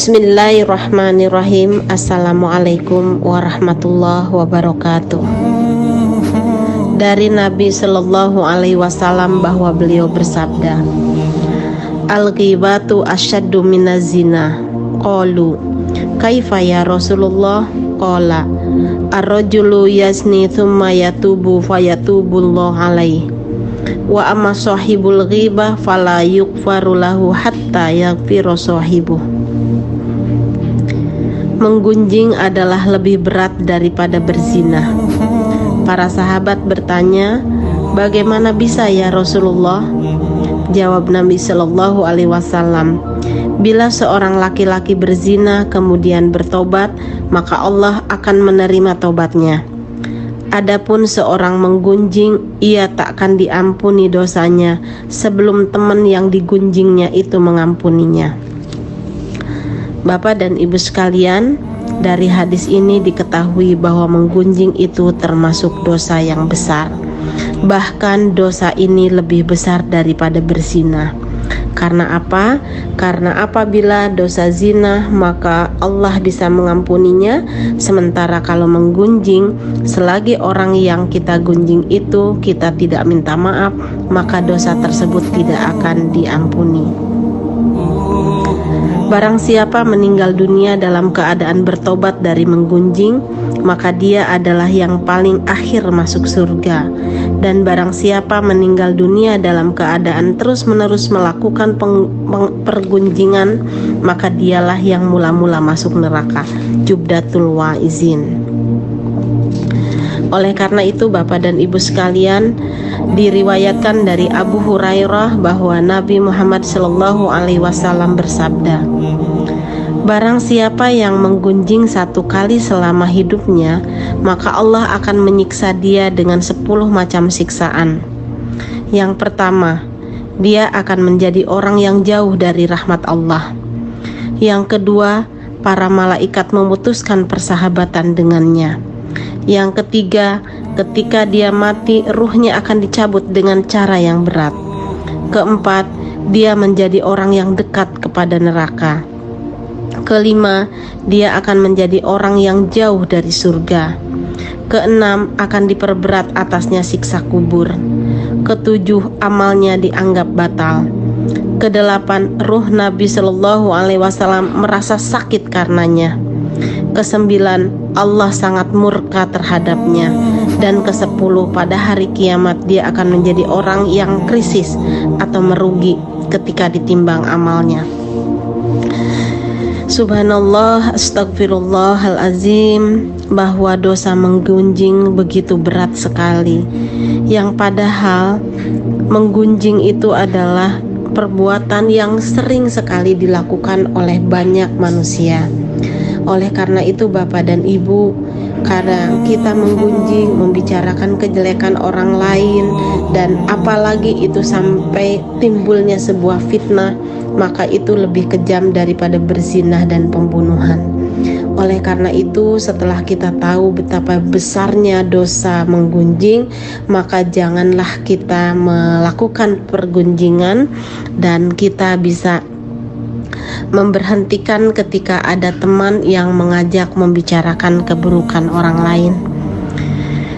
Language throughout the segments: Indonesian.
Bismillahirrahmanirrahim. Assalamualaikum warahmatullahi wabarakatuh. Dari Nabi Shallallahu Alaihi Wasallam bahwa beliau bersabda, Al-ghibatu asyaddu minaz zina. Qalu, kaifa ya Rasulullah? Qala, ar-rajulu yazni thumma yatubu fayatubullahu alaihi. Wa amma sahibul ghibah fala yughfaru lahu hatta yaghfira sahibuh. Menggunjing adalah lebih berat daripada berzina. Para sahabat bertanya, bagaimana bisa ya Rasulullah? Jawab Nabi Shallallahu Alaihi Wasallam, bila seorang laki-laki berzina kemudian bertobat, maka Allah akan menerima tobatnya. Adapun seorang menggunjing, ia tak akan diampuni dosanya sebelum teman yang digunjingnya itu mengampuninya. Bapak dan Ibu sekalian, dari hadis ini diketahui bahwa menggunjing itu termasuk dosa yang besar. Bahkan dosa ini lebih besar daripada berzina. Karena apa? Karena apabila dosa zina, maka Allah bisa mengampuninya. Sementara kalau menggunjing, selagi orang yang kita gunjing itu kita tidak minta maaf, maka dosa tersebut tidak akan diampuni. Barang siapa meninggal dunia dalam keadaan bertobat dari menggunjing, maka dia adalah yang paling akhir masuk surga. Dan barang siapa meninggal dunia dalam keadaan terus-menerus melakukan pergunjingan, maka dialah yang mula-mula masuk neraka. Jubdatul Wa'izin. Oleh karena itu Bapak dan Ibu sekalian, diriwayatkan dari Abu Hurairah bahwa Nabi Muhammad Shallallahu Alaihi Wasallam bersabda, barang siapa yang menggunjing satu kali selama hidupnya, maka Allah akan menyiksa dia dengan 10 macam siksaan. Yang pertama, dia akan menjadi orang yang jauh dari rahmat Allah. Yang kedua, para malaikat memutuskan persahabatan dengannya. Yang ketiga, ketika dia mati, ruhnya akan dicabut dengan cara yang berat. Keempat, dia menjadi orang yang dekat kepada neraka. Kelima, dia akan menjadi orang yang jauh dari surga. Keenam, akan diperberat atasnya siksa kubur. Ketujuh, amalnya dianggap batal. Kedelapan, ruh Nabi Shallallahu Alaihi Wasallam merasa sakit karenanya. Kesembilan, Allah sangat murka terhadapnya. Dan kesepuluh, pada hari kiamat dia akan menjadi orang yang krisis atau merugi ketika ditimbang amalnya. Subhanallah, astagfirullahalazim, bahwa dosa menggunjing begitu berat sekali. Yang padahal menggunjing itu adalah perbuatan yang sering sekali dilakukan oleh banyak manusia. Oleh karena itu Bapak dan Ibu, kadang kita menggunjing, membicarakan kejelekan orang lain, dan apalagi itu sampai timbulnya sebuah fitnah, maka itu lebih kejam daripada berzina dan pembunuhan. Oleh karena itu, setelah kita tahu betapa besarnya dosa menggunjing, maka janganlah kita melakukan pergunjingan, dan kita bisa memberhentikan ketika ada teman yang mengajak membicarakan keburukan orang lain.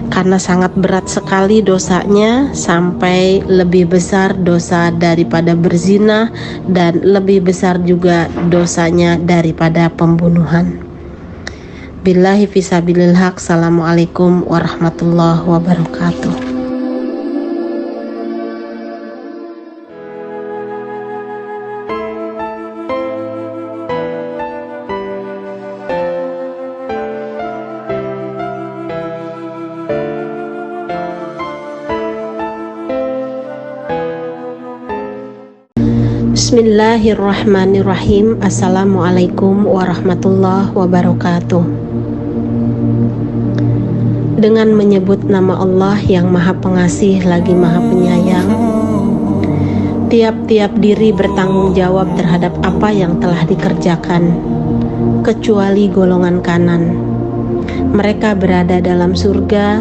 Karena sangat berat sekali dosanya, sampai lebih besar dosa daripada berzina, dan lebih besar juga dosanya daripada pembunuhan. Billahi fisabilil haq. Assalamualaikum warahmatullahi wabarakatuh. Bismillahirrahmanirrahim. Assalamualaikum warahmatullahi wabarakatuh. Dengan menyebut nama Allah yang Maha Pengasih lagi Maha Penyayang, tiap-tiap diri bertanggung jawab terhadap apa yang telah dikerjakan, kecuali golongan kanan. Mereka berada dalam surga,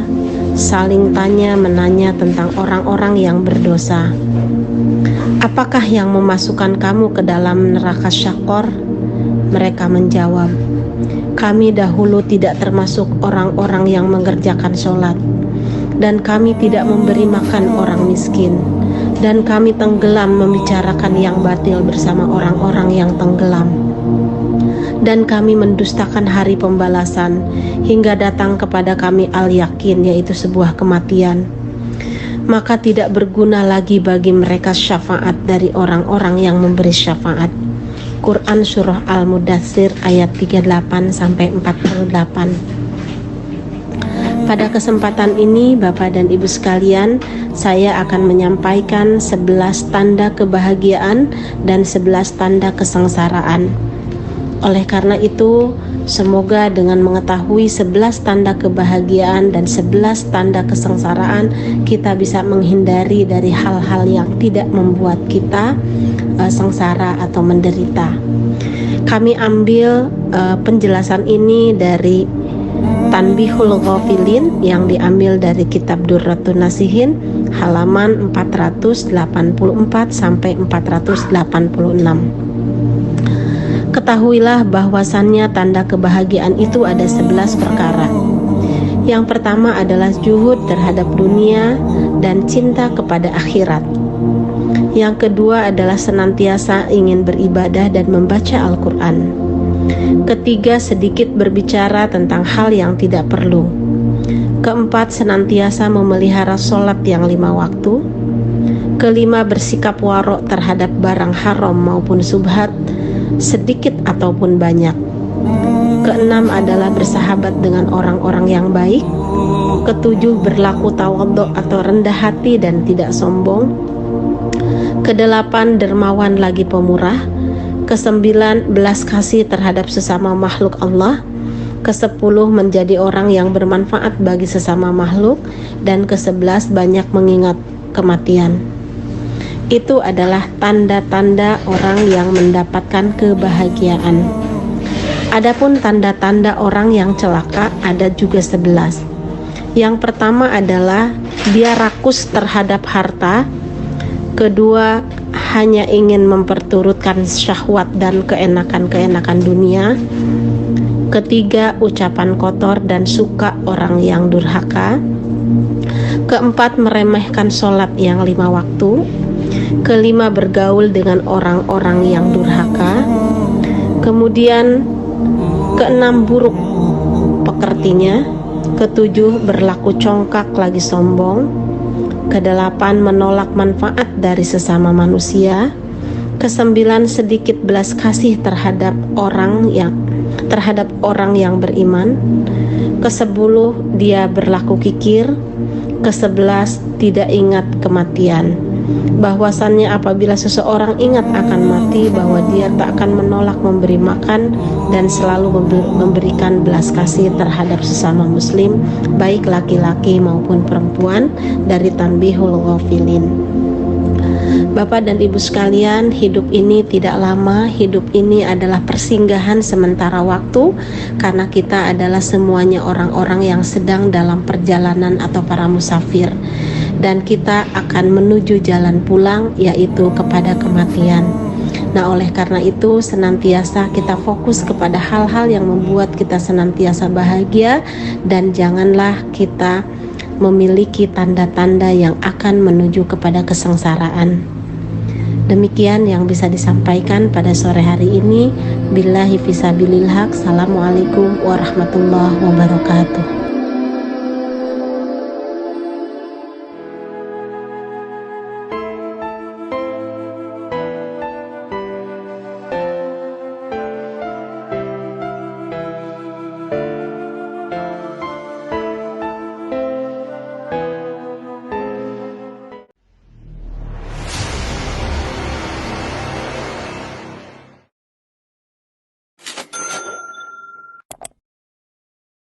saling tanya-menanya tentang orang-orang yang berdosa. Apakah yang memasukkan kamu ke dalam neraka syakor? Mereka menjawab, kami dahulu tidak termasuk orang-orang yang mengerjakan sholat, dan kami tidak memberi makan orang miskin, dan kami tenggelam membicarakan yang batil bersama orang-orang yang tenggelam, dan kami mendustakan hari pembalasan hingga datang kepada kami al-yakin, yaitu sebuah kematian. Maka tidak berguna lagi bagi mereka syafaat dari orang-orang yang memberi syafaat. Quran Surah Al-Mudaththir ayat 38-48. Pada kesempatan ini, Bapak dan Ibu sekalian, saya akan menyampaikan 11 tanda kebahagiaan dan 11 tanda kesengsaraan. Oleh karena itu, semoga dengan mengetahui 11 tanda kebahagiaan dan 11 tanda kesengsaraan, kita bisa menghindari dari hal-hal yang tidak membuat kita sengsara atau menderita. Kami ambil penjelasan ini dari Tanbihul Ghafilin yang diambil dari kitab Durratun Nasihin halaman 484 sampai 486. Ketahuilah bahwasannya tanda kebahagiaan itu ada 11 perkara. Yang pertama adalah juhud terhadap dunia dan cinta kepada akhirat. Yang kedua adalah senantiasa ingin beribadah dan membaca Al-Quran. Ketiga, sedikit berbicara tentang hal yang tidak perlu. Keempat, senantiasa memelihara sholat yang 5 waktu. Kelima, bersikap warok terhadap barang haram maupun subhat, sedikit ataupun banyak. Keenam adalah bersahabat dengan orang-orang yang baik. Ketujuh, berlaku tawadhu atau rendah hati dan tidak sombong. Kedelapan, dermawan lagi pemurah. Kesembilan, belas kasih terhadap sesama makhluk Allah. Kesepuluh, menjadi orang yang bermanfaat bagi sesama makhluk. Dan ke-11, banyak mengingat kematian. Itu adalah tanda-tanda orang yang mendapatkan kebahagiaan. Adapun tanda-tanda orang yang celaka ada juga 11. Yang pertama adalah dia rakus terhadap harta. Kedua, hanya ingin memperturutkan syahwat dan keenakan-keenakan dunia. Ketiga, ucapan kotor dan suka orang yang durhaka. Keempat, meremehkan sholat yang 5 waktu. Kelima, bergaul dengan orang-orang yang durhaka. Kemudian keenam, buruk pekertinya. Ketujuh, berlaku congkak lagi sombong. Kedelapan, menolak manfaat dari sesama manusia. Kesembilan, sedikit belas kasih terhadap orang yang beriman. Kesepuluh, dia berlaku kikir. Kesebelas, tidak ingat kematian. Bahwasannya apabila seseorang ingat akan mati, bahwa dia tak akan menolak memberi makan dan selalu memberikan belas kasih terhadap sesama muslim, baik laki-laki maupun perempuan, dari Tanbihul Ghafilin. Bapak dan Ibu sekalian, hidup ini tidak lama. Hidup ini adalah persinggahan sementara waktu, karena kita adalah semuanya orang-orang yang sedang dalam perjalanan atau para musafir, dan kita akan menuju jalan pulang, yaitu kepada kematian. Nah, oleh karena itu senantiasa kita fokus kepada hal-hal yang membuat kita senantiasa bahagia, dan janganlah kita memiliki tanda-tanda yang akan menuju kepada kesengsaraan. Demikian yang bisa disampaikan pada sore hari ini. Billahi fisabilil haq. Assalamualaikum warahmatullahi wabarakatuh.